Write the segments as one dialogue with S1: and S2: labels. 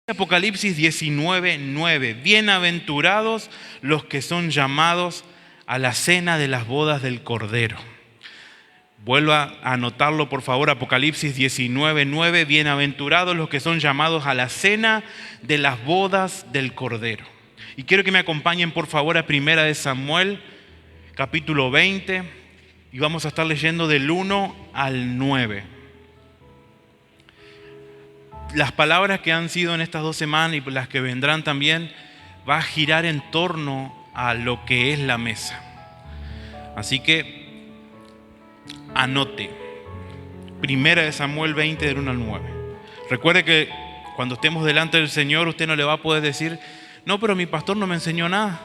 S1: Apocalipsis 19:9. Bienaventurados los que son llamados a la cena de las bodas del Cordero. Vuelva a anotarlo, por favor, Apocalipsis 19:9. Bienaventurados los que son llamados a la cena de las bodas del Cordero. Y quiero que me acompañen, por favor, a 1 de Samuel, capítulo 20. Y vamos a estar leyendo del 1 al 9. Las palabras que han sido en estas 2 semanas y las que vendrán también va a girar en torno a lo que es la mesa. Así que anote 1 de Samuel 20 del 1 al 9. Recuerde que cuando estemos delante del Señor usted no le va a poder decir: no, pero mi pastor no me enseñó nada.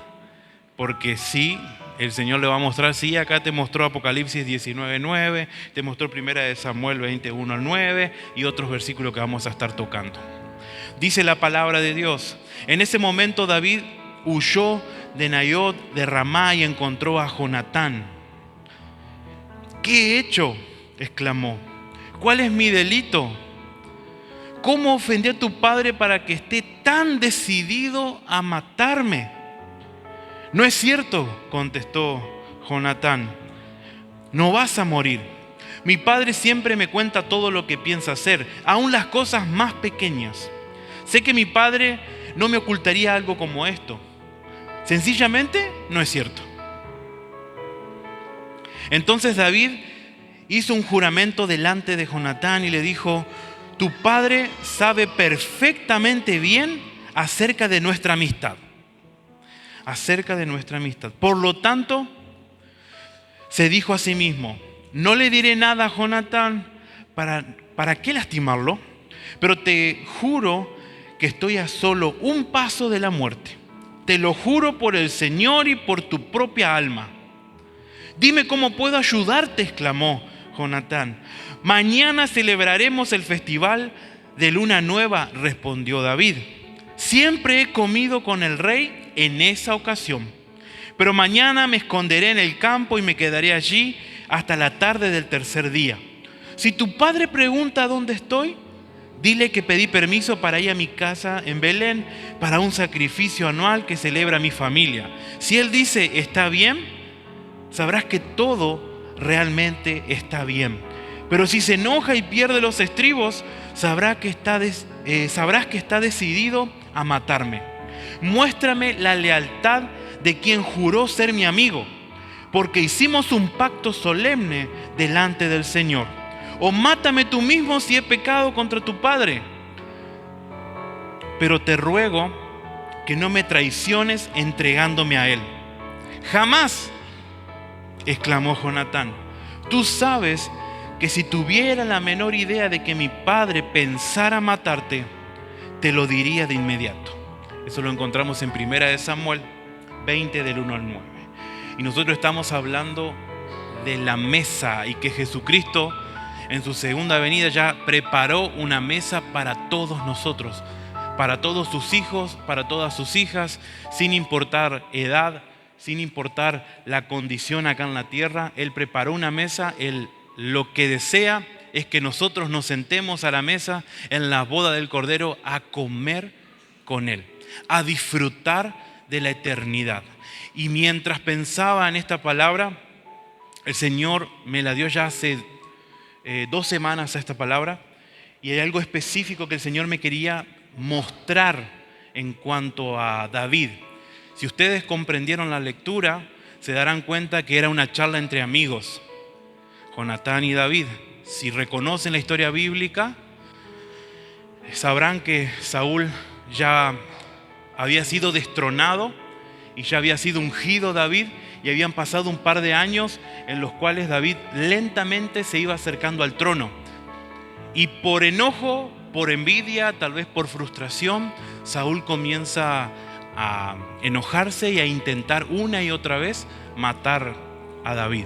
S1: Porque sí, el Señor le va a mostrar, sí, acá te mostró Apocalipsis 19:9, te mostró 1 de Samuel 21 al 9 y otros versículos que vamos a estar tocando. Dice la palabra de Dios: en ese momento David huyó de Naiot de Ramá y encontró a Jonatán. ¿Qué he hecho?, exclamó. ¿Cuál es mi delito? ¿Cómo ofendí a tu padre para que esté tan decidido a matarme? No es cierto, contestó Jonatán, no vas a morir. Mi padre siempre me cuenta todo lo que piensa hacer, aun las cosas más pequeñas. Sé que mi padre no me ocultaría algo como esto. Sencillamente no es cierto. Entonces David hizo un juramento delante de Jonatán y le dijo: tu padre sabe perfectamente bien acerca de nuestra amistad. Por lo tanto, se dijo a sí mismo: no le diré nada a Jonatán, ¿para qué lastimarlo? Pero te juro que estoy a solo un paso de la muerte. Te lo juro por el Señor y por tu propia alma. Dime cómo puedo ayudarte, exclamó Jonatán. Mañana celebraremos el festival de Luna Nueva, respondió David. Siempre he comido con el rey en esa ocasión, pero mañana me esconderé en el campo y me quedaré allí hasta la tarde del tercer día. Si tu padre pregunta dónde estoy, dile que pedí permiso para ir a mi casa en Belén para un sacrificio anual que celebra mi familia. Si él dice está bien, sabrás que todo realmente está bien. Pero si se enoja y pierde los estribos, sabrás que está decidido a matarme. Muéstrame la lealtad de quien juró ser mi amigo, porque hicimos un pacto solemne delante del Señor. O mátame tú mismo si he pecado contra tu padre. Pero te ruego que no me traiciones entregándome a él. Jamás, exclamó Jonatán. Tú sabes que si tuviera la menor idea de que mi padre pensara matarte, te lo diría de inmediato. Eso lo encontramos en 1 de Samuel 20 del 1 al 9. Y nosotros estamos hablando de la mesa y que Jesucristo en su segunda venida ya preparó una mesa para todos nosotros, para todos sus hijos, para todas sus hijas, sin importar edad, sin importar la condición acá en la tierra. Él preparó una mesa. Él lo que desea es que nosotros nos sentemos a la mesa en la boda del Cordero a comer con Él, a disfrutar de la eternidad. Y mientras pensaba en esta palabra, el Señor me la dio ya hace 2 semanas a esta palabra, y hay algo específico que el Señor me quería mostrar en cuanto a David. Si ustedes comprendieron la lectura, se darán cuenta que era una charla entre amigos, Jonatán y David. Si reconocen la historia bíblica, sabrán que Saúl ya había sido destronado y ya había sido ungido David, y habían pasado un par de años en los cuales David lentamente se iba acercando al trono. Y por enojo, por envidia, tal vez por frustración, Saúl comienza a enojarse y a intentar una y otra vez matar a David.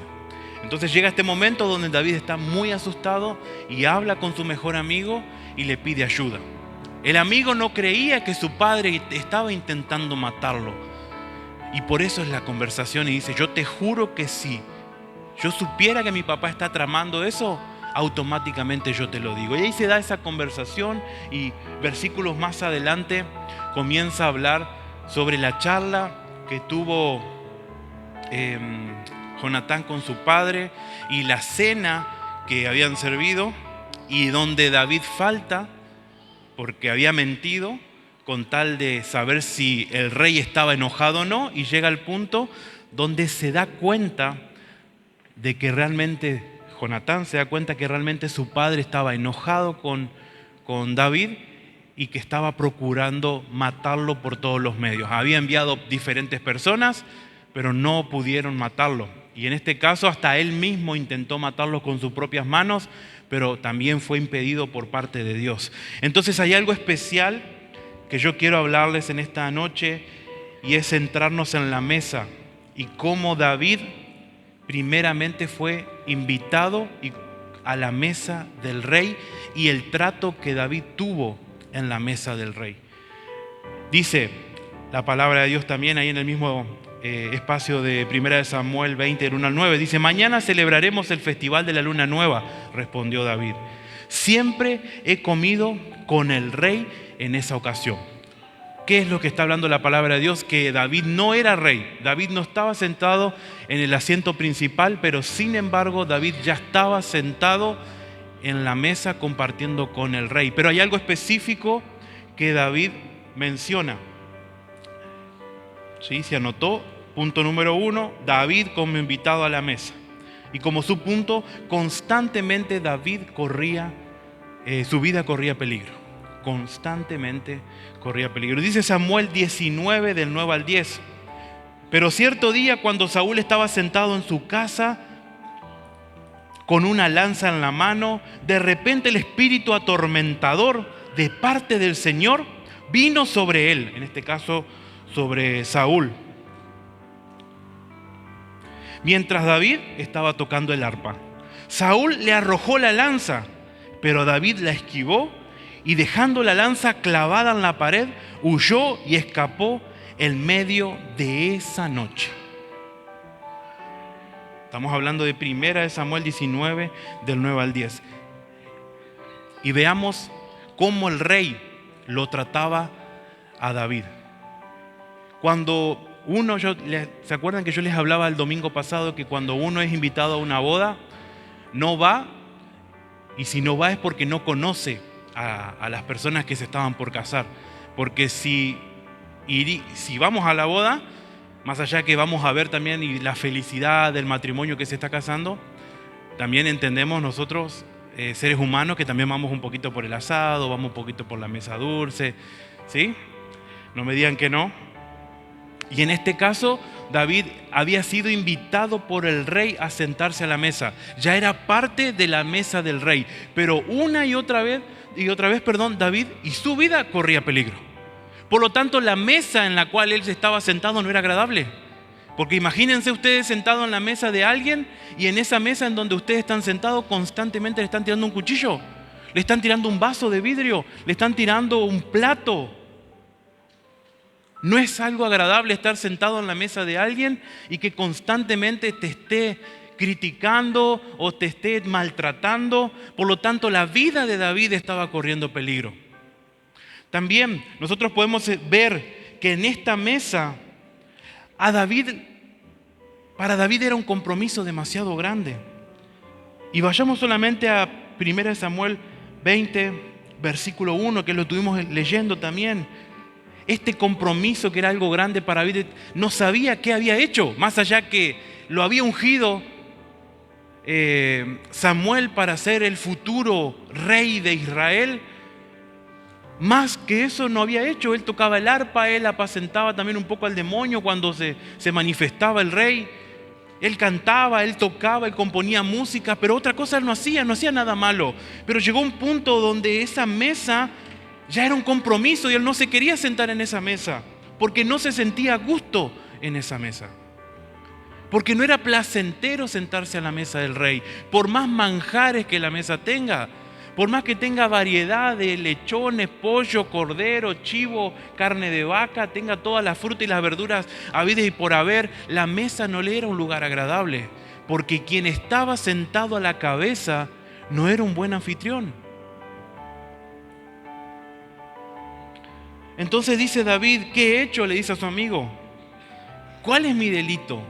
S1: Entonces llega este momento donde David está muy asustado y habla con su mejor amigo y le pide ayuda. El amigo no creía que su padre estaba intentando matarlo, y por eso es la conversación, y dice: yo te juro que si yo supiera que mi papá está tramando eso, automáticamente yo te lo digo. Y ahí se da esa conversación y versículos más adelante comienza a hablar sobre la charla que tuvo Jonatán con su padre y la cena que habían servido, y donde David falta porque había mentido con tal de saber si el rey estaba enojado o no, y llega al punto donde se da cuenta de que realmente Jonatán se da cuenta que realmente su padre estaba enojado con David y que estaba procurando matarlo por todos los medios. Había enviado diferentes personas, pero no pudieron matarlo. Y en este caso hasta él mismo intentó matarlo con sus propias manos, pero también fue impedido por parte de Dios. Entonces hay algo especial que yo quiero hablarles en esta noche, y es centrarnos en la mesa y cómo David primeramente fue invitado a la mesa del rey y el trato que David tuvo en la mesa del rey. Dice la palabra de Dios también ahí en el mismo espacio de 1 Samuel 20, del 1 al 9. Dice: mañana celebraremos el festival de la luna nueva, respondió David. Siempre he comido con el rey en esa ocasión. ¿Qué es lo que está hablando la palabra de Dios? Que David no era rey. David no estaba sentado en el asiento principal, pero sin embargo David ya estaba sentado en la mesa compartiendo con el rey. Pero hay algo específico que David menciona. ¿Sí? Se anotó. Punto número 1, David como invitado a la mesa. Y como su punto, constantemente David su vida corría peligro. Constantemente corría peligro. Dice Samuel 19, del 9 al 10. Pero cierto día, cuando Saúl estaba sentado en su casa con una lanza en la mano, de repente el espíritu atormentador de parte del Señor vino sobre él, en este caso sobre Saúl, mientras David estaba tocando el arpa. Saúl le arrojó la lanza, pero David la esquivó y, dejando la lanza clavada en la pared, huyó y escapó en medio de esa noche. Estamos hablando de 1 Samuel 19, del 9 al 10. Y veamos cómo el rey lo trataba a David. Cuando ¿se acuerdan que yo les hablaba el domingo pasado que cuando uno es invitado a una boda, no va? Y si no va es porque no conoce a las personas que se estaban por casar. Porque si vamos a la boda, más allá que vamos a ver también y la felicidad del matrimonio que se está casando, también entendemos nosotros, seres humanos, que también vamos un poquito por el asado, vamos un poquito por la mesa dulce, ¿sí? No me digan que no. Y en este caso, David había sido invitado por el rey a sentarse a la mesa. Ya era parte de la mesa del rey. Pero una y otra vez, David y su vida corría peligro. Por lo tanto, la mesa en la cual él estaba sentado no era agradable. Porque imagínense ustedes sentados en la mesa de alguien, y en esa mesa en donde ustedes están sentados constantemente le están tirando un cuchillo, le están tirando un vaso de vidrio, le están tirando un plato. No es algo agradable estar sentado en la mesa de alguien y que constantemente te esté criticando o te esté maltratando. Por lo tanto, la vida de David estaba corriendo peligro. También nosotros podemos ver que en esta mesa para David era un compromiso demasiado grande. Y vayamos solamente a 1 Samuel 20, versículo 1, que lo estuvimos leyendo también. Este compromiso, que era algo grande para David, no sabía qué había hecho, más allá que lo había ungido Samuel para ser el futuro rey de Israel. Más que eso no había hecho. Él tocaba el arpa, él apacentaba también un poco al demonio cuando se manifestaba el rey. Él cantaba, él tocaba, él componía música, pero otra cosa él no hacía nada malo. Pero llegó un punto donde esa mesa ya era un compromiso y él no se quería sentar en esa mesa porque no se sentía a gusto en esa mesa. Porque no era placentero sentarse a la mesa del rey. Por más manjares que la mesa tenga, por más que tenga variedad de lechones, pollo, cordero, chivo, carne de vaca, tenga todas las frutas y las verduras habidas y por haber, la mesa no le era un lugar agradable. Porque quien estaba sentado a la cabeza no era un buen anfitrión. Entonces dice David, ¿qué he hecho?, le dice a su amigo. ¿Cuál es mi delito?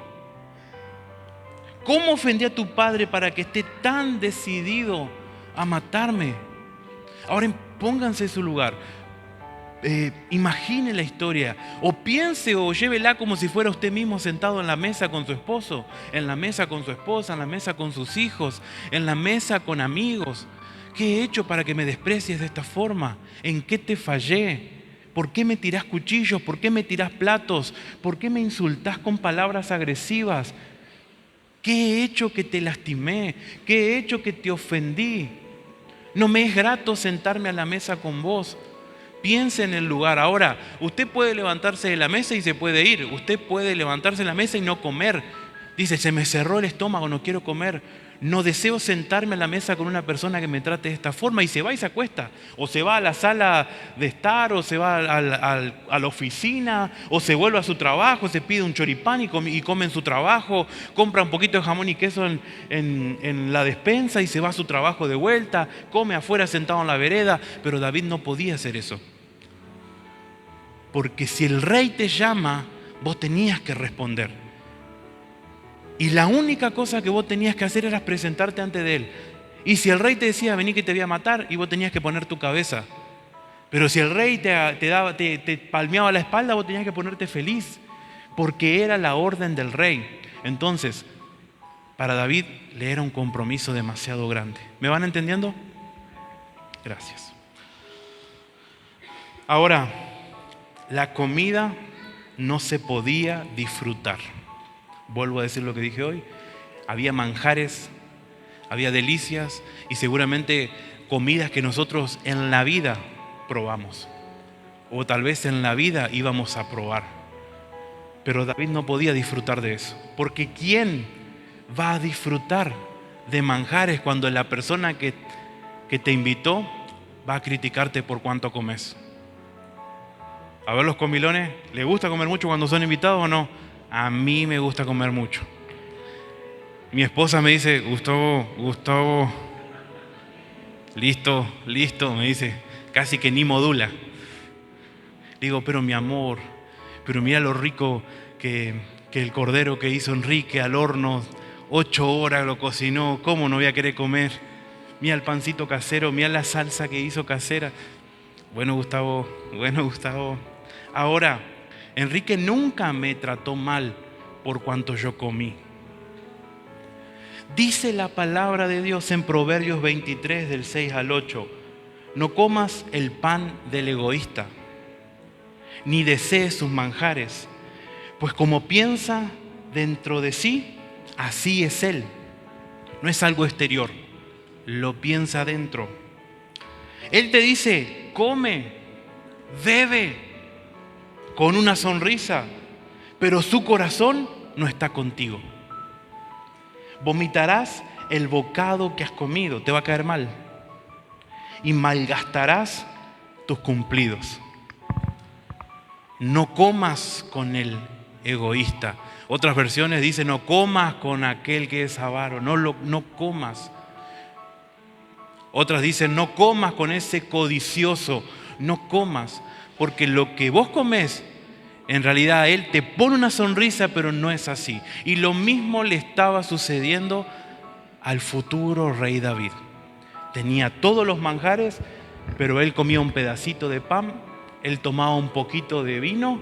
S1: ¿Cómo ofendí a tu padre para que esté tan decidido a matarme? Ahora pónganse en su lugar. Imagine la historia, o piense o llévela como si fuera usted mismo sentado en la mesa con su esposo, en la mesa con su esposa, en la mesa con sus hijos, en la mesa con amigos. ¿Qué he hecho para que me desprecies de esta forma? ¿En qué te fallé? ¿Por qué me tirás cuchillos? ¿Por qué me tirás platos? ¿Por qué me insultás con palabras agresivas? ¿Qué he hecho que te lastimé? ¿Qué he hecho que te ofendí? No me es grato sentarme a la mesa con vos. Piense en el lugar. Ahora, usted puede levantarse de la mesa y se puede ir. Usted puede levantarse de la mesa y no comer. Dice, se me cerró el estómago, no quiero comer. No deseo sentarme a la mesa con una persona que me trate de esta forma, y se va y se acuesta. O se va a la sala de estar, o se va a la oficina, o se vuelve a su trabajo, se pide un choripán y come en su trabajo, compra un poquito de jamón y queso en la despensa y se va a su trabajo de vuelta, come afuera sentado en la vereda. Pero David no podía hacer eso. Porque si el rey te llama, vos tenías que responder. Y la única cosa que vos tenías que hacer era presentarte ante de él. Y si el rey te decía, vení que te voy a matar, y vos tenías que poner tu cabeza. Pero si el rey te palmeaba la espalda, vos tenías que ponerte feliz, porque era la orden del rey. Entonces, para David le era un compromiso demasiado grande. ¿Me van entendiendo? Gracias. Ahora, la comida no se podía disfrutar. Vuelvo a decir lo que dije hoy. Había manjares, había delicias y seguramente comidas que nosotros en la vida probamos, o tal vez en la vida íbamos a probar. Pero David no podía disfrutar de eso, porque ¿quién va a disfrutar de manjares cuando la persona que te invitó va a criticarte por cuánto comes? A ver, los comilones, ¿les gusta comer mucho cuando son invitados o no? A mí me gusta comer mucho. Mi esposa me dice, Gustavo, listo, me dice, casi que ni modula. Digo, pero mi amor, pero mira lo rico que el cordero que hizo Enrique al horno, 8 horas lo cocinó, ¿cómo no voy a querer comer? Mira el pancito casero, mira la salsa que hizo casera. Bueno, Gustavo. Ahora, Enrique nunca me trató mal por cuanto yo comí. Dice la palabra de Dios en Proverbios 23, del 6 al 8, no comas el pan del egoísta, ni desees sus manjares, pues como piensa dentro de sí, así es él. No es algo exterior, lo piensa dentro. Él te dice, come, bebe, con una sonrisa, pero su corazón no está contigo. Vomitarás el bocado que has comido, te va a caer mal, y malgastarás tus cumplidos. No comas con el egoísta. Otras versiones dicen, no comas con aquel que es avaro, no comas. Otras dicen, no comas con ese codicioso, no comas, porque lo que vos comés, en realidad él te pone una sonrisa, pero no es así. Y lo mismo le estaba sucediendo al futuro rey David. Tenía todos los manjares, pero él comía un pedacito de pan, él tomaba un poquito de vino,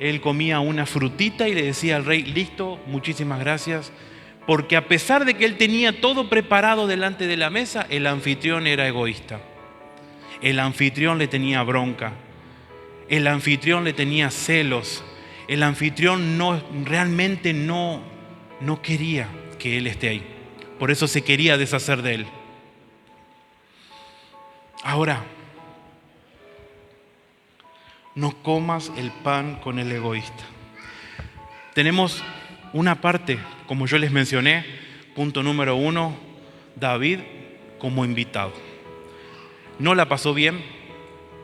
S1: él comía una frutita y le decía al rey, listo, muchísimas gracias. Porque a pesar de que él tenía todo preparado delante de la mesa, el anfitrión era egoísta. El anfitrión le tenía bronca. El anfitrión le tenía celos. El anfitrión realmente no quería que él esté ahí. Por eso se quería deshacer de él. Ahora, no comas el pan con el egoísta. Tenemos una parte, como yo les mencioné, punto número 1, David como invitado. No la pasó bien,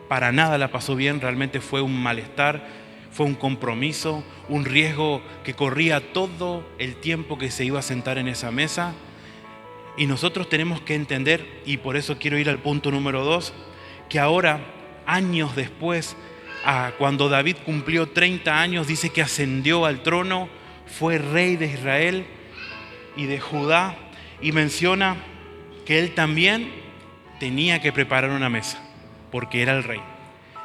S1: para nada la pasó bien, realmente fue un malestar, fue un compromiso, un riesgo que corría todo el tiempo que se iba a sentar en esa mesa. Y nosotros tenemos que entender, y por eso quiero ir al punto número 2, que ahora, años después, cuando David cumplió 30 años, dice que ascendió al trono, fue rey de Israel y de Judá, y menciona que él también tenía que preparar una mesa, porque era el rey.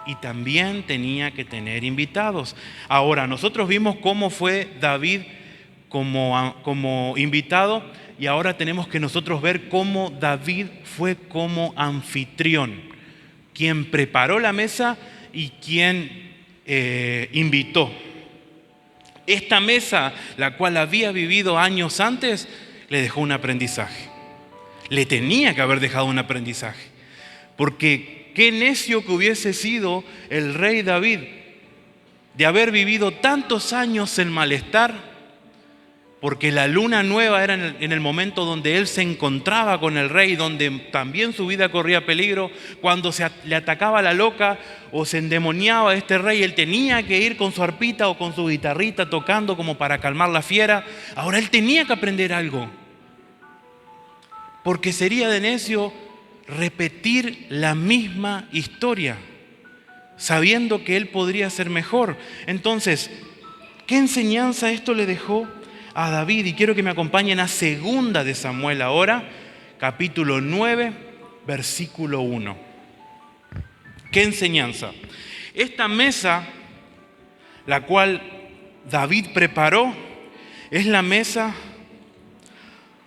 S1: Y también tenía que tener invitados. Ahora, nosotros vimos cómo fue David como invitado, y ahora tenemos que nosotros ver cómo David fue como anfitrión, quien preparó la mesa y quien invitó. Esta mesa, la cual había vivido años antes, le dejó un aprendizaje. Le tenía que haber dejado un aprendizaje. Porque qué necio que hubiese sido el rey David de haber vivido tantos años en malestar, porque la luna nueva era en el momento donde él se encontraba con el rey, donde también su vida corría peligro. Cuando le atacaba la loca o se endemoniaba a este rey, él tenía que ir con su arpita o con su guitarrita tocando como para calmar la fiera. Ahora él tenía que aprender algo, porque sería de necio repetir la misma historia, sabiendo que él podría ser mejor. Entonces, ¿qué enseñanza esto le dejó a David? Y quiero que me acompañen a 2 de Samuel ahora, capítulo 9, versículo 1. ¿Qué enseñanza? Esta mesa, la cual David preparó, es la mesa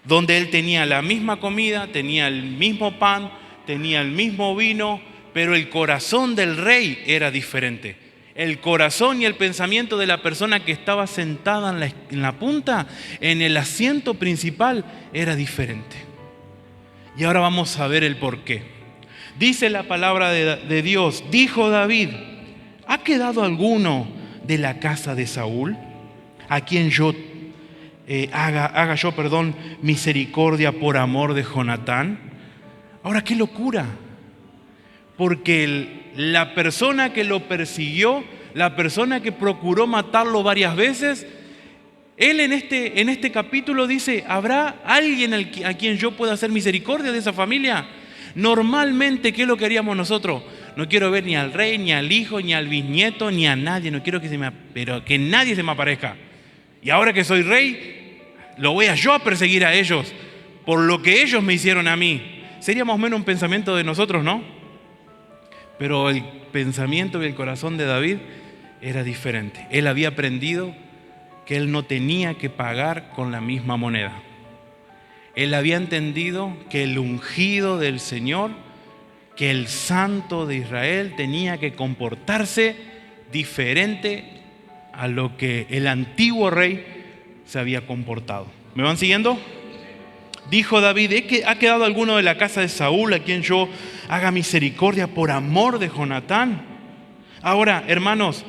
S1: donde él tenía la misma comida, tenía el mismo pan, tenía el mismo vino, pero el corazón del rey era diferente. El corazón y el pensamiento de la persona que estaba sentada en la punta, en el asiento principal, era diferente. Y ahora vamos a ver el porqué. Dice la palabra de Dios: dijo David, ¿ha quedado alguno de la casa de Saúl a quien yo haga yo misericordia por amor de Jonatán? Ahora, qué locura. Porque la persona que lo persiguió, la persona que procuró matarlo varias veces, él en este capítulo dice: ¿habrá alguien a quien yo pueda hacer misericordia de esa familia? Normalmente, ¿qué es lo que haríamos nosotros? No quiero ver ni al rey, ni al hijo, ni al bisnieto, ni a nadie. No quiero pero que nadie se me aparezca. Y ahora que soy rey, lo voy yo a perseguir a ellos por lo que ellos me hicieron a mí. Sería más o menos un pensamiento de nosotros, ¿no? Pero el pensamiento y el corazón de David era diferente. Él había aprendido que él no tenía que pagar con la misma moneda. Él había entendido que el ungido del Señor, que el santo de Israel, tenía que comportarse diferente a lo que el antiguo rey se había comportado. ¿Me van siguiendo? Dijo David: ¿ha quedado alguno de la casa de Saúl a quien yo haga misericordia por amor de Jonatán? Ahora, hermanos,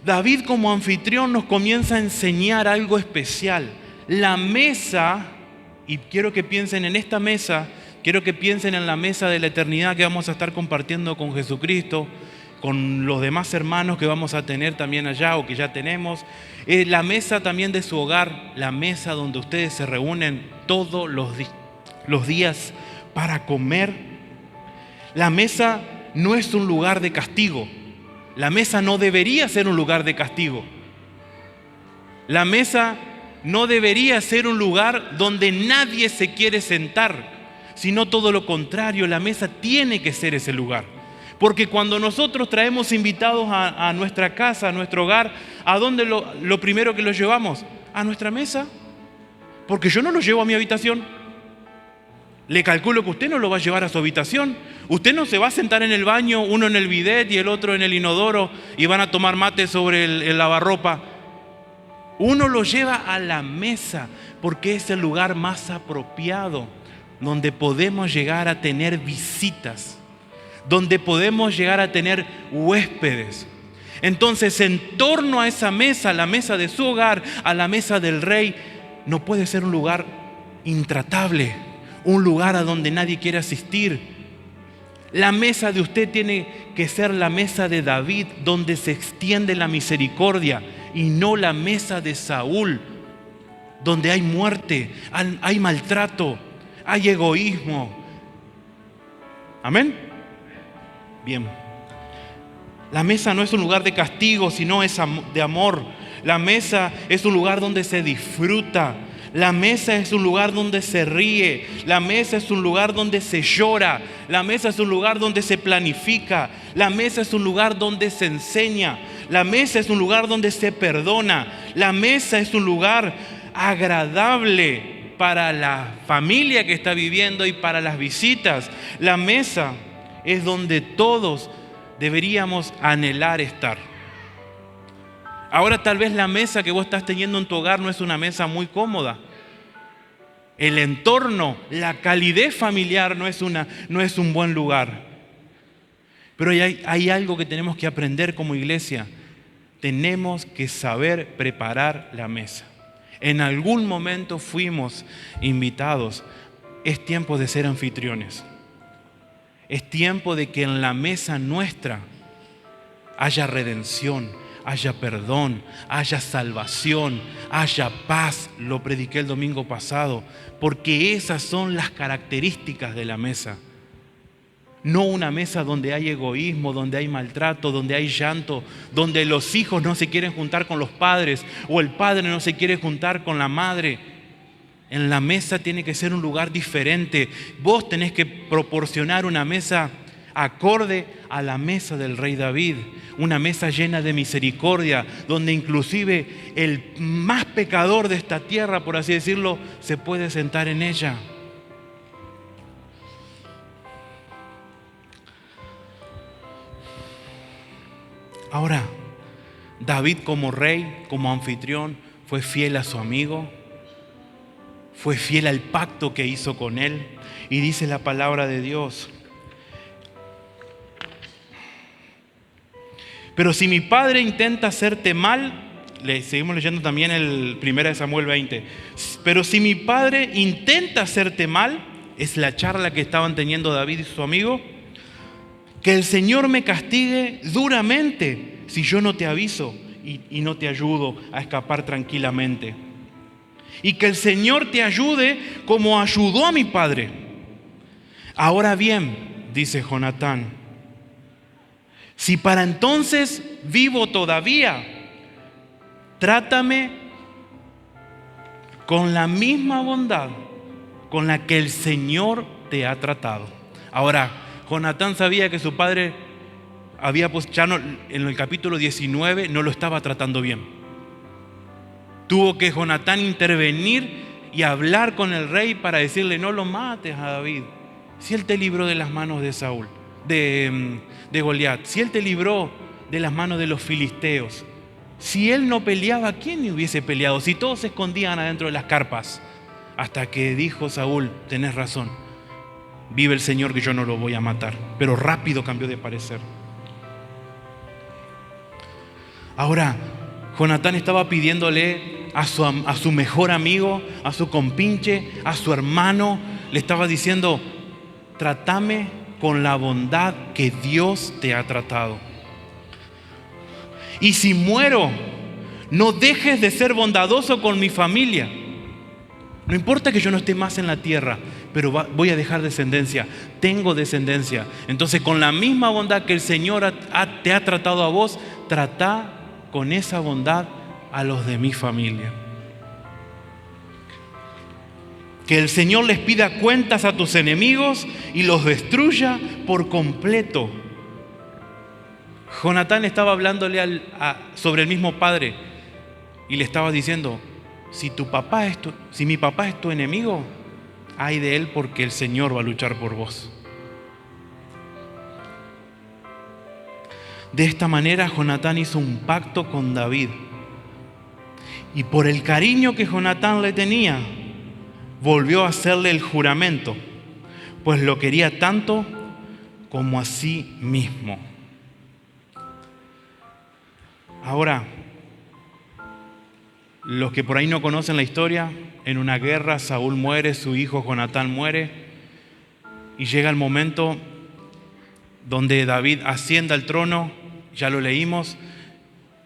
S1: David como anfitrión nos comienza a enseñar algo especial. La mesa, y quiero que piensen en esta mesa, quiero que piensen en la mesa de la eternidad que vamos a estar compartiendo con Jesucristo, con los demás hermanos que vamos a tener también allá o que ya tenemos. La mesa también de su hogar, la mesa donde ustedes se reúnen todos los días para comer. La mesa no es un lugar de castigo. La mesa no debería ser un lugar de castigo. La mesa no debería ser un lugar donde nadie se quiere sentar, sino todo lo contrario. La mesa tiene que ser ese lugar. Porque cuando nosotros traemos invitados a nuestra casa, a nuestro hogar, ¿a dónde lo primero que los llevamos? A nuestra mesa. Porque yo no los llevo a mi habitación. Le calculo que usted no lo va a llevar a su habitación. Usted no se va a sentar en el baño, uno en el bidet y el otro en el inodoro, y van a tomar mate sobre el lavarropa. Uno lo lleva a la mesa porque es el lugar más apropiado donde podemos llegar a tener visitas, donde podemos llegar a tener huéspedes. Entonces, en torno a esa mesa, la mesa de su hogar, a la mesa del rey, no puede ser un lugar intratable, un lugar a donde nadie quiere asistir. La mesa de usted tiene que ser la mesa de David, donde se extiende la misericordia, y no la mesa de Saúl, donde hay muerte, hay maltrato, hay egoísmo. ¿Amén? Bien. La mesa no es un lugar de castigo, sino es de amor. La mesa es un lugar donde se disfruta. La mesa es un lugar donde se ríe. La mesa es un lugar donde se llora. La mesa es un lugar donde se planifica. La mesa es un lugar donde se enseña. La mesa es un lugar donde se perdona. La mesa es un lugar agradable para la familia que está viviendo y para las visitas. La mesa es donde todos deberíamos anhelar estar. Ahora tal vez la mesa que vos estás teniendo en tu hogar no es una mesa muy cómoda. El entorno, la calidez familiar no es un buen lugar. Pero hay algo que tenemos que aprender como iglesia. Tenemos que saber preparar la mesa. En algún momento fuimos invitados. Es tiempo de ser anfitriones. Es tiempo de que en la mesa nuestra haya redención, haya perdón, haya salvación, haya paz. Lo prediqué el domingo pasado, porque esas son las características de la mesa. No una mesa donde hay egoísmo, donde hay maltrato, donde hay llanto, donde los hijos no se quieren juntar con los padres o el padre no se quiere juntar con la madre. En la mesa tiene que ser un lugar diferente. Vos tenés que proporcionar una mesa acorde a la mesa del rey David, una mesa llena de misericordia, donde inclusive el más pecador de esta tierra, por así decirlo, se puede sentar en ella. Ahora, David como rey, como anfitrión, fue fiel a su amigo, fue fiel al pacto que hizo con él, y dice la palabra de Dios: pero si mi padre intenta hacerte mal, seguimos leyendo también el 1 Samuel 20, pero si mi padre intenta hacerte mal, es la charla que estaban teniendo David y su amigo, que el Señor me castigue duramente si yo no te aviso y no te ayudo a escapar tranquilamente. Y que el Señor te ayude como ayudó a mi padre. Ahora bien, dice Jonatán, si para entonces vivo todavía, trátame con la misma bondad con la que el Señor te ha tratado. Ahora, Jonatán sabía que su padre en el capítulo 19 no lo estaba tratando bien. Tuvo que Jonatán intervenir y hablar con el rey para decirle: no lo mates a David, si él te libró de las manos de Saúl, de Goliat, si él te libró de las manos de los filisteos, si él no peleaba, ¿quién hubiese peleado? Si todos se escondían adentro de las carpas. Hasta que dijo Saúl: tenés razón, vive el Señor que yo no lo voy a matar. Pero rápido cambió de parecer. Ahora, Jonatán estaba pidiéndole a su mejor amigo, a su compinche, a su hermano, le estaba diciendo: trátame con la bondad que Dios te ha tratado. Y si muero, no dejes de ser bondadoso con mi familia. No importa que yo no esté más en la tierra, pero voy a dejar descendencia. Tengo descendencia. Entonces, con la misma bondad que el Señor te ha tratado a vos, trata con esa bondad a los de mi familia. Que el Señor les pida cuentas a tus enemigos y los destruya por completo. Jonatán estaba hablándole sobre el mismo padre y le estaba diciendo: si mi papá es tu enemigo, ay de él, porque el Señor va a luchar por vos. De esta manera Jonatán hizo un pacto con David, y por el cariño que Jonatán le tenía, volvió a hacerle el juramento, pues lo quería tanto como a sí mismo. Ahora, los que por ahí no conocen la historia, en una guerra Saúl muere, su hijo Jonatán muere, y llega el momento donde David asciende al trono, ya lo leímos,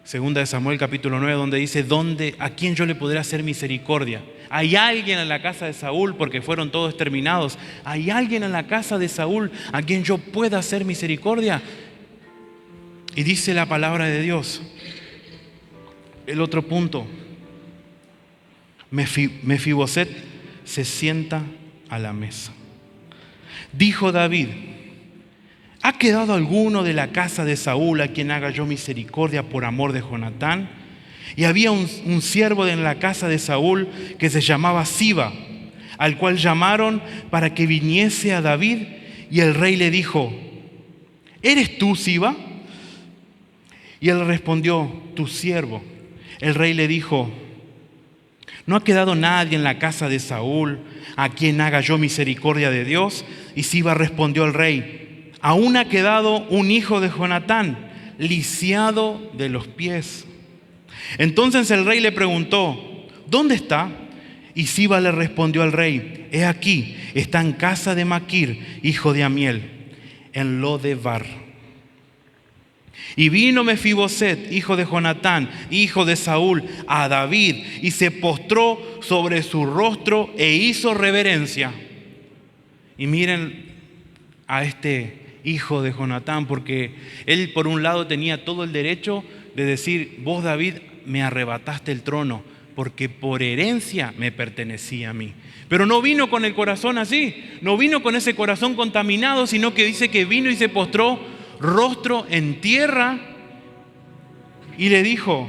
S1: Segunda de Samuel capítulo 9, donde dice, ¿a quién yo le podré hacer misericordia? ¿Hay alguien en la casa de Saúl? Porque fueron todos exterminados. ¿Hay alguien en la casa de Saúl a quien yo pueda hacer misericordia? Y dice la palabra de Dios. El otro punto. Mefiboset se sienta a la mesa. Dijo David, ¿ha quedado alguno de la casa de Saúl a quien haga yo misericordia por amor de Jonatán? Y había un siervo en la casa de Saúl que se llamaba Siba, al cual llamaron para que viniese a David. Y el rey le dijo, ¿eres tú, Siba? Y él respondió, tu siervo. El rey le dijo, ¿no ha quedado nadie en la casa de Saúl a quien haga yo misericordia de Dios? Y Siba respondió al rey, aún ha quedado un hijo de Jonatán, lisiado de los pies. Entonces el rey le preguntó, ¿dónde está? Y Siba le respondió al rey, he aquí, está en casa de Maquir, hijo de Amiel, en Lodebar. Y vino Mefiboset, hijo de Jonatán, hijo de Saúl, a David, y se postró sobre su rostro e hizo reverencia. Y miren a este hijo de Jonatán, porque él por un lado tenía todo el derecho de decir, vos David me arrebataste el trono, porque por herencia me pertenecía a mí. Pero no vino con el corazón así, no vino con ese corazón contaminado, sino que dice que vino y se postró rostro en tierra y le dijo,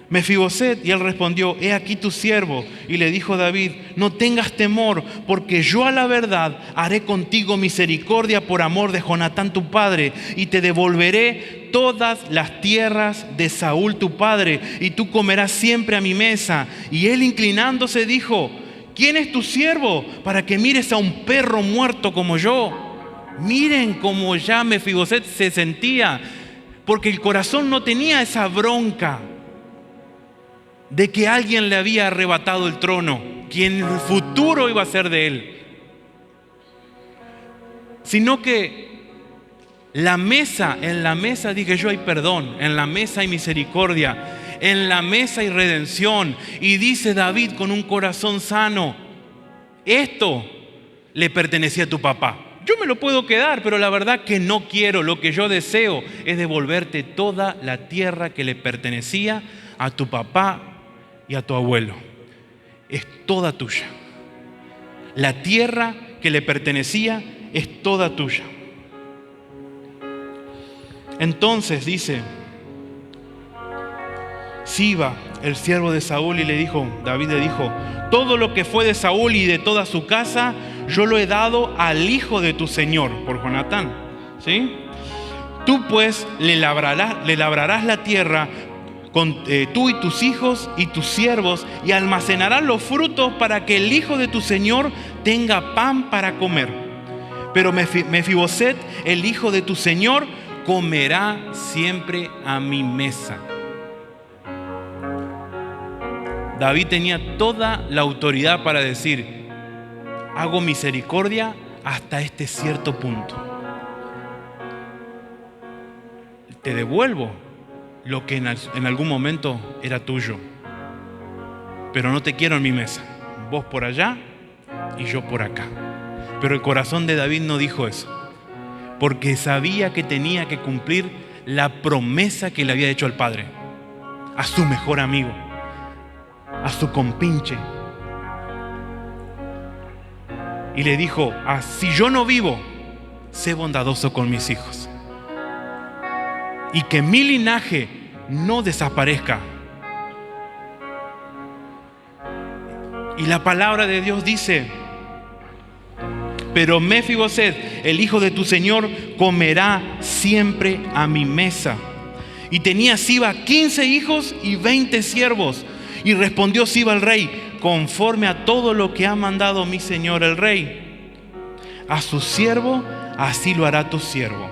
S1: Mefiboset, y él respondió, he aquí tu siervo. Y le dijo David, no tengas temor, porque yo a la verdad haré contigo misericordia por amor de Jonatán tu padre, y te devolveré todas las tierras de Saúl tu padre, y tú comerás siempre a mi mesa. Y él inclinándose dijo, ¿quién es tu siervo para que mires a un perro muerto como yo? Miren cómo ya Mefiboset se sentía, porque el corazón no tenía esa bronca de que alguien le había arrebatado el trono, quien en el futuro iba a ser de él, sino que en la mesa dije yo hay perdón, en la mesa hay misericordia, en la mesa hay redención. Y dice David con un corazón sano, esto le pertenecía a tu papá. Yo me lo puedo quedar, pero la verdad que no quiero. Lo que yo deseo es devolverte toda la tierra que le pertenecía a tu papá y a tu abuelo. Es toda tuya. La tierra que le pertenecía es toda tuya. Entonces dice Siba, el siervo de Saúl, y David le dijo, todo lo que fue de Saúl y de toda su casa, yo lo he dado al hijo de tu señor, por Jonatán. ¿Sí? Tú pues le labrarás la tierra tú y tus hijos y tus siervos, y almacenarás los frutos para que el hijo de tu señor tenga pan para comer. Pero Mefiboset, el hijo de tu señor, comerá siempre a mi mesa. David tenía toda la autoridad para decir, hago misericordia hasta este cierto punto. Te devuelvo lo que en algún momento era tuyo, pero no te quiero en mi mesa, vos por allá y yo por acá. Pero el corazón de David no dijo eso, porque sabía que tenía que cumplir la promesa que le había hecho al padre, a su mejor amigo, a su compinche. Y le dijo, si yo no vivo, sé bondadoso con mis hijos, y que mi linaje no desaparezca. Y la palabra de Dios dice, pero Mefiboset, el hijo de tu señor, comerá siempre a mi mesa. Y tenía Siba 15 hijos y 20 siervos. Y respondió Siba al rey, conforme a todo lo que ha mandado mi señor el rey, a su siervo así lo hará tu siervo.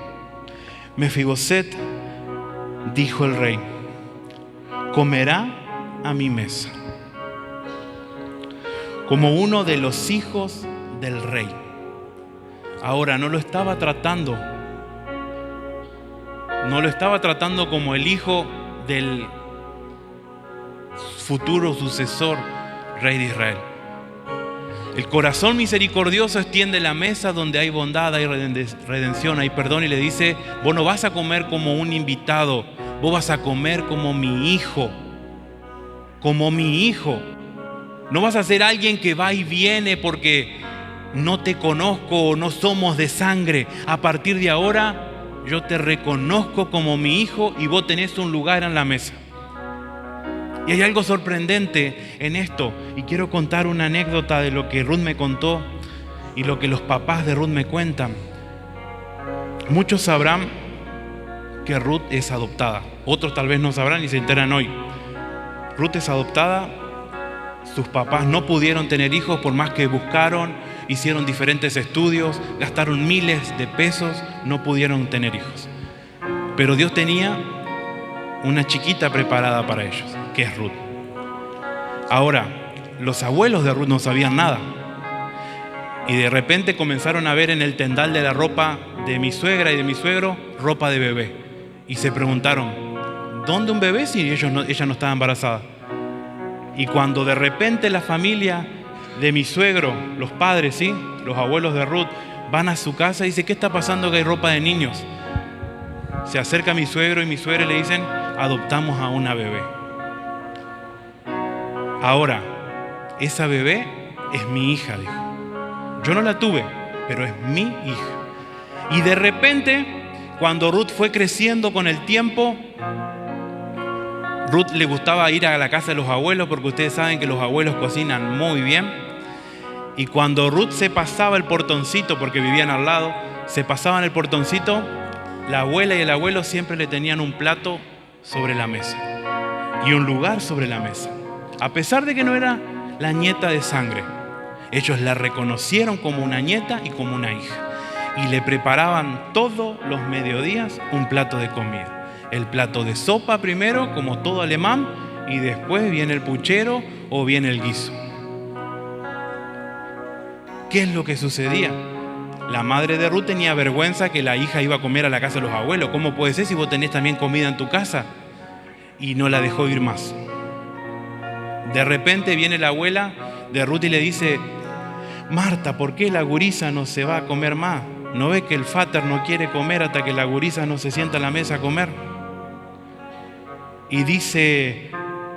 S1: Mefiboset, dijo el rey, comerá a mi mesa como uno de los hijos del rey. Ahora no lo estaba tratando no lo estaba tratando como el hijo del futuro sucesor rey de Israel. El corazón misericordioso extiende la mesa donde hay bondad, hay redención, hay perdón, y le dice: vos no vas a comer como un invitado, vos vas a comer como mi hijo. Como mi hijo. No vas a ser alguien que va y viene porque no te conozco o no somos de sangre. A partir de ahora yo te reconozco como mi hijo y vos tenés un lugar en la mesa. Y hay algo sorprendente en esto, y quiero contar una anécdota de lo que Ruth me contó y lo que los papás de Ruth me cuentan. Muchos sabrán que Ruth es adoptada, otros tal vez no sabrán y se enteran hoy. Ruth es adoptada, sus papás no pudieron tener hijos por más que buscaron, hicieron diferentes estudios, gastaron miles de pesos, no pudieron tener hijos. Pero Dios tenía una chiquita preparada para ellos, que es Ruth. Ahora, los abuelos de Ruth no sabían nada. Y de repente comenzaron a ver en el tendal de la ropa de mi suegra y de mi suegro, ropa de bebé. Y se preguntaron: ¿dónde un bebé si ella no estaba embarazada? Y cuando de repente la familia de mi suegro, los padres, ¿sí?, los abuelos de Ruth, van a su casa y dicen: ¿qué está pasando que hay ropa de niños? Se acerca mi suegro y mi suegra y le dicen: adoptamos a una bebé. Ahora, esa bebé es mi hija, dijo. Yo no la tuve, pero es mi hija. Y de repente, cuando Ruth fue creciendo con el tiempo, Ruth le gustaba ir a la casa de los abuelos, porque ustedes saben que los abuelos cocinan muy bien. Y cuando Ruth se pasaba el portoncito, porque vivían al lado, se pasaban el portoncito, la abuela y el abuelo siempre le tenían un plato sobre la mesa y un lugar sobre la mesa. A pesar de que no era la nieta de sangre, ellos la reconocieron como una nieta y como una hija. Y le preparaban todos los mediodías un plato de comida. El plato de sopa primero, como todo alemán, y después viene el puchero o viene el guiso. ¿Qué es lo que sucedía? La madre de Ruth tenía vergüenza que la hija iba a comer a la casa de los abuelos. ¿Cómo puede ser si vos tenés también comida en tu casa? Y no la dejó ir más. De repente viene la abuela de Ruth y le dice: Marta, ¿por qué la gurisa no se va a comer más? ¿No ve que el Vater no quiere comer hasta que la gurisa no se sienta a la mesa a comer? Y dice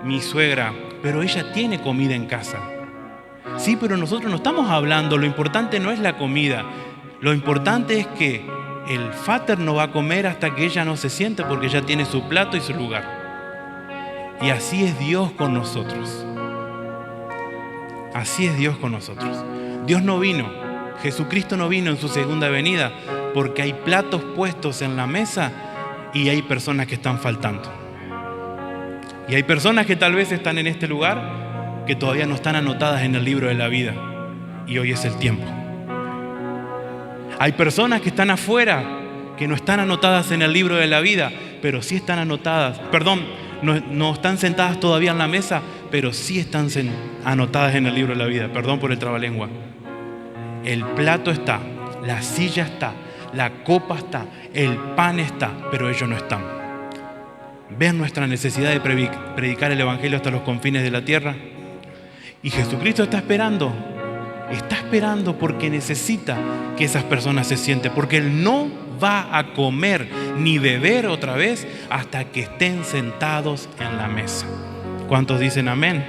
S1: mi suegra: pero ella tiene comida en casa. Sí, pero nosotros no estamos hablando, lo importante no es la comida. Lo importante es que el Vater no va a comer hasta que ella no se siente, porque ella tiene su plato y su lugar. Y así es Dios con nosotros. Así es Dios con nosotros. Dios no vino, Jesucristo no vino en su segunda venida porque hay platos puestos en la mesa y hay personas que están faltando. Y hay personas que tal vez están en este lugar que todavía no están anotadas en el libro de la vida. Y hoy es el tiempo. Hay personas que están afuera que no están anotadas en el libro de la vida, pero sí están anotadas. No están sentadas todavía en la mesa, pero sí están anotadas en el libro de la vida. Perdón por el trabalengua. El plato está, la silla está, la copa está, el pan está, pero ellos no están. ¿Ven nuestra necesidad de predicar el evangelio hasta los confines de la tierra? Y Jesucristo está esperando porque necesita que esas personas se sienten, porque Él no va a comer ni beber otra vez hasta que estén sentados en la mesa. ¿Cuántos dicen amén?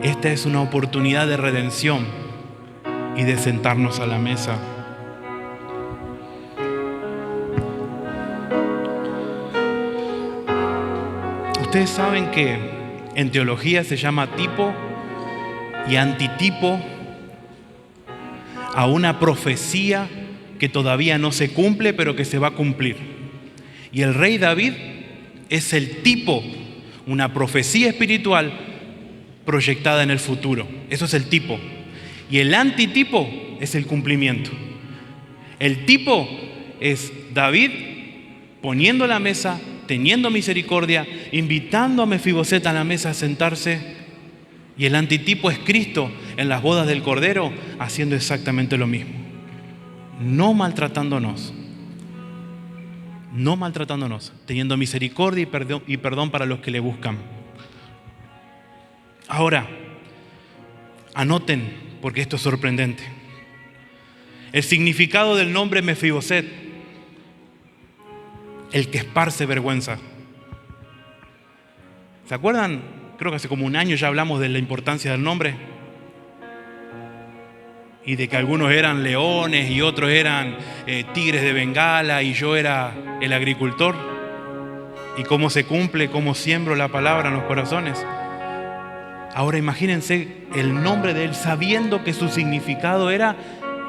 S1: Esta es una oportunidad de redención y de sentarnos a la mesa. Ustedes saben que en teología se llama tipo y antitipo a una profecía que todavía no se cumple, pero que se va a cumplir. Y el rey David es el tipo, una profecía espiritual proyectada en el futuro. Eso es el tipo. Y el antitipo es el cumplimiento. El tipo es David poniendo la mesa, teniendo misericordia, invitando a Mefiboset a la mesa a sentarse. Y el antitipo es Cristo en las bodas del Cordero haciendo exactamente lo mismo. No maltratándonos, no maltratándonos, teniendo misericordia y perdón para los que le buscan. Ahora, anoten, porque esto es sorprendente. El significado del nombre Mefiboset, el que esparce vergüenza. ¿Se acuerdan? Creo que hace como un año ya hablamos de la importancia del nombre. Y de que algunos eran leones y otros eran tigres de Bengala y yo era el agricultor. Y cómo se cumple, cómo siembro la palabra en los corazones. Ahora imagínense el nombre de él, sabiendo que su significado era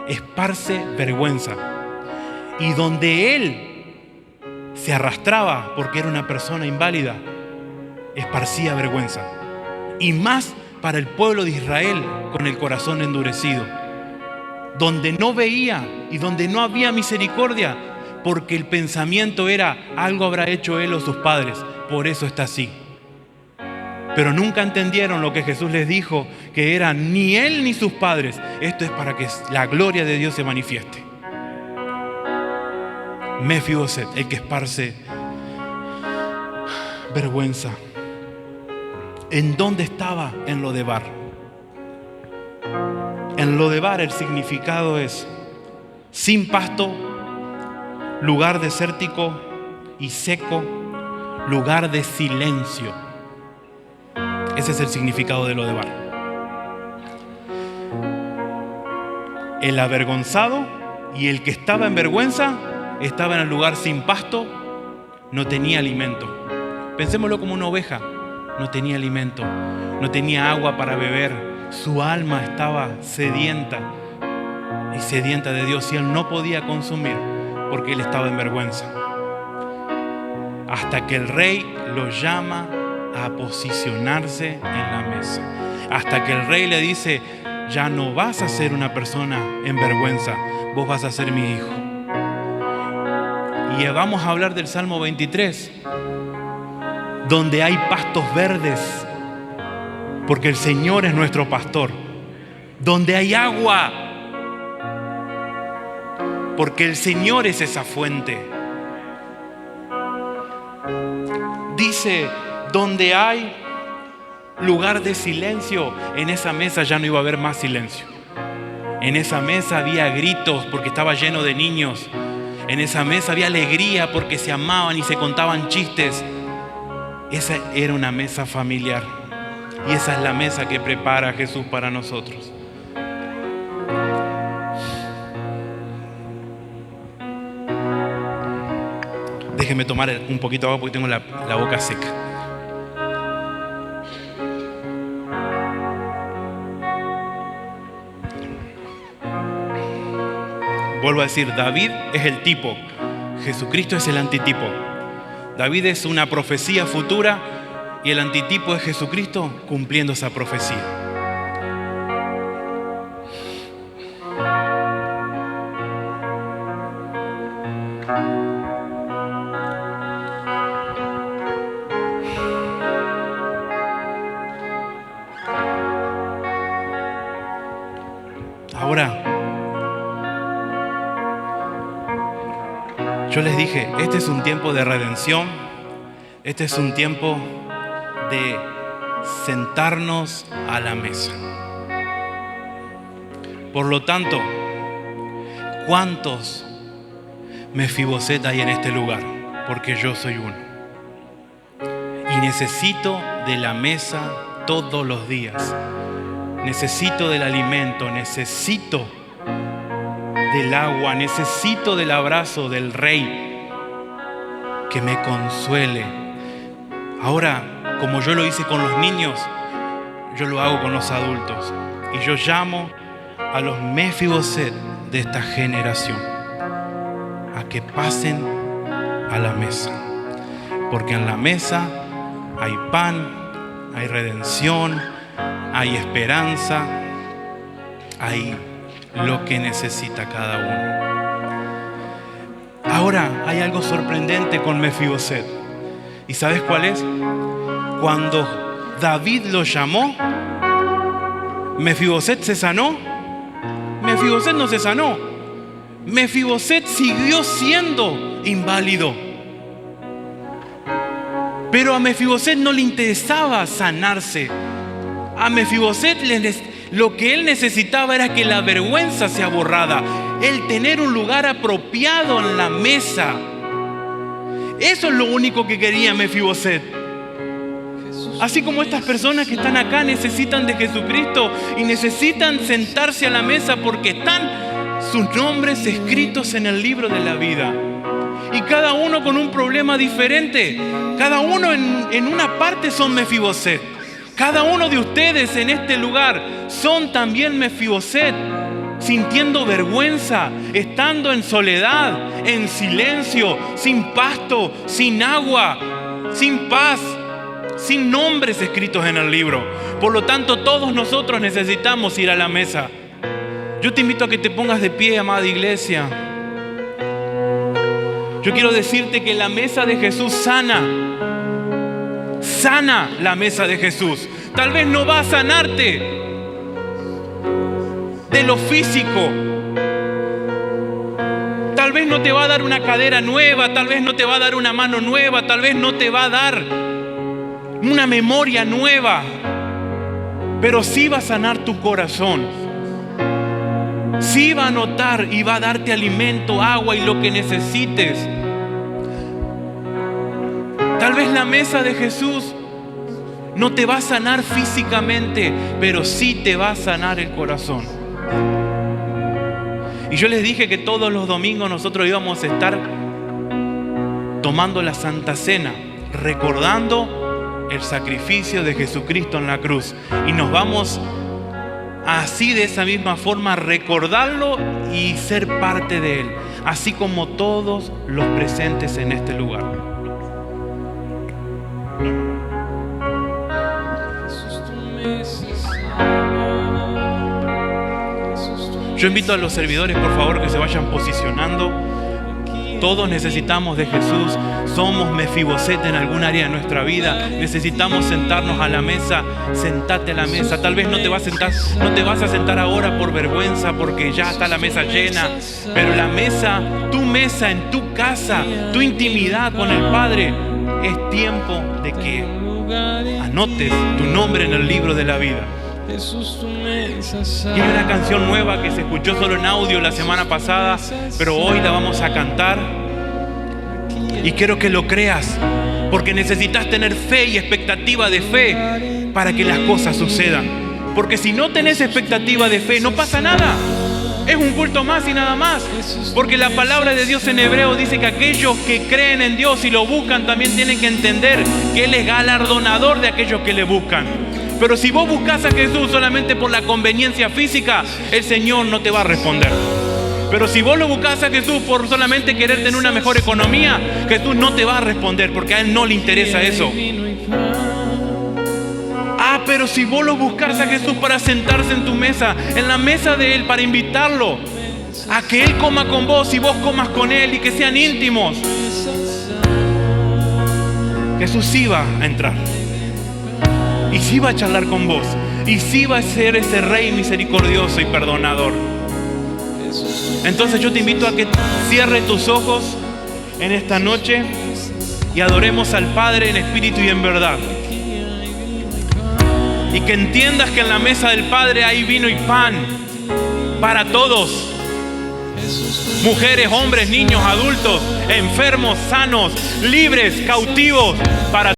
S1: esparce vergüenza. Y donde él se arrastraba, porque era una persona inválida, esparcía vergüenza. Y más para el pueblo de Israel con el corazón endurecido. Donde no veía y donde no había misericordia, porque el pensamiento era, algo habrá hecho él o sus padres, por eso está así. Pero nunca entendieron lo que Jesús les dijo, que era ni él ni sus padres. Esto es para que la gloria de Dios se manifieste. Mefiboset, el que esparce vergüenza. ¿En dónde estaba? En Lodebar. En Lodebar el significado es sin pasto, lugar desértico y seco, lugar de silencio. Ese es el significado de Lodebar. El avergonzado y el que estaba en vergüenza estaba en el lugar sin pasto, no tenía alimento. Pensémoslo como una oveja, no tenía alimento, no tenía agua para beber, su alma estaba sedienta y sedienta de Dios y él no podía consumir porque él estaba en vergüenza. Hasta que el rey lo llama a posicionarse en la mesa. Hasta que el rey le dice, ya no vas a ser una persona en vergüenza, vos vas a ser mi hijo. Y vamos a hablar del Salmo 23, donde hay pastos verdes, porque el Señor es nuestro pastor. Donde hay agua, porque el Señor es esa fuente. Dice, donde hay lugar de silencio, en esa mesa ya no iba a haber más silencio. En esa mesa había gritos porque estaba lleno de niños. En esa mesa había alegría porque se amaban y se contaban chistes. Esa era una mesa familiar. Y esa es la mesa que prepara Jesús para nosotros. Déjenme tomar un poquito de agua porque tengo la boca seca. Vuelvo a decir, David es el tipo, Jesucristo es el antitipo. David es una profecía futura y el antitipo es Jesucristo cumpliendo esa profecía. Ahora, yo les dije, este es un tiempo de redención, este es un tiempo de sentarnos a la mesa. Por lo tanto, ¿cuántos Mefiboset hay en este lugar? Porque yo soy uno. Y necesito de la mesa todos los días. Necesito del alimento, necesito del agua, necesito del abrazo del Rey que me consuele. Ahora, como yo lo hice con los niños, yo lo hago con los adultos. Y yo llamo a los Mefiboset de esta generación a que pasen a la mesa. Porque en la mesa hay pan, hay redención, hay esperanza, hay lo que necesita cada uno. Ahora hay algo sorprendente con Mefiboset. ¿Y sabes cuál es? Cuando David lo llamó, ¿Mefiboset se sanó? Mefiboset no se sanó. Mefiboset siguió siendo inválido. Pero a Mefiboset no le interesaba sanarse. A Mefiboset lo que él necesitaba era que la vergüenza sea borrada, el tener un lugar apropiado en la mesa. Eso es lo único que quería Mefiboset. Así como estas personas que están acá necesitan de Jesucristo y necesitan sentarse a la mesa porque están sus nombres escritos en el libro de la vida. Y cada uno con un problema diferente. Cada uno en una parte son Mefiboset. Cada uno de ustedes en este lugar son también Mefiboset, sintiendo vergüenza, estando en soledad, en silencio, sin pasto, sin agua, sin paz, sin nombres escritos en el libro. Por lo tanto, todos nosotros necesitamos ir a la mesa. Yo te invito a que te pongas de pie, amada iglesia. Yo quiero decirte que la mesa de Jesús sana la mesa de Jesús. Tal vez no va a sanarte de lo físico. Tal vez no te va a dar una cadera nueva, tal vez no te va a dar una mano nueva, tal vez no te va a dar una memoria nueva, pero sí va a sanar tu corazón. Sí va a notar y va a darte alimento, agua y lo que necesites. Tal vez la mesa de Jesús no te va a sanar físicamente, pero sí te va a sanar el corazón. Y yo les dije que todos los domingos nosotros íbamos a estar tomando la Santa Cena, recordando el sacrificio de Jesucristo en la cruz. Y nos vamos así, de esa misma forma, a recordarlo y ser parte de Él, así como todos los presentes en este lugar. Yo invito a los servidores, por favor, que se vayan posicionando. Todos necesitamos de Jesús. Somos Mefiboset en algún área de nuestra vida. Necesitamos sentarnos a la mesa. Sentate a la mesa. Tal vez no te vas a sentar ahora por vergüenza, porque ya está la mesa llena. Pero la mesa, tu mesa en tu casa, tu intimidad con el Padre, es tiempo de que anotes tu nombre en el libro de la vida. Y hay una canción nueva que se escuchó solo en audio la semana pasada, pero hoy la vamos a cantar. Y quiero que lo creas, porque necesitas tener fe y expectativa de fe para que las cosas sucedan. Porque si no tenés expectativa de fe, no pasa nada. Es un culto más y nada más. Porque la palabra de Dios en hebreo dice que aquellos que creen en Dios y lo buscan también tienen que entender que Él es galardonador de aquellos que le buscan. Pero si vos buscas a Jesús solamente por la conveniencia física, el Señor no te va a responder. Pero si vos lo buscas a Jesús por solamente querer tener una mejor economía, Jesús no te va a responder, porque a Él no le interesa eso. Pero si vos lo buscas a Jesús para sentarse en tu mesa, en la mesa de Él, para invitarlo a que Él coma con vos y vos comas con Él y que sean íntimos, Jesús sí va a entrar. Y sí va a charlar con vos. Y sí va a ser ese Rey misericordioso y perdonador. Entonces yo te invito a que cierres tus ojos en esta noche y adoremos al Padre en espíritu y en verdad. Y que entiendas que en la mesa del Padre hay vino y pan para todos. Mujeres, hombres, niños, adultos, enfermos, sanos, libres, cautivos, para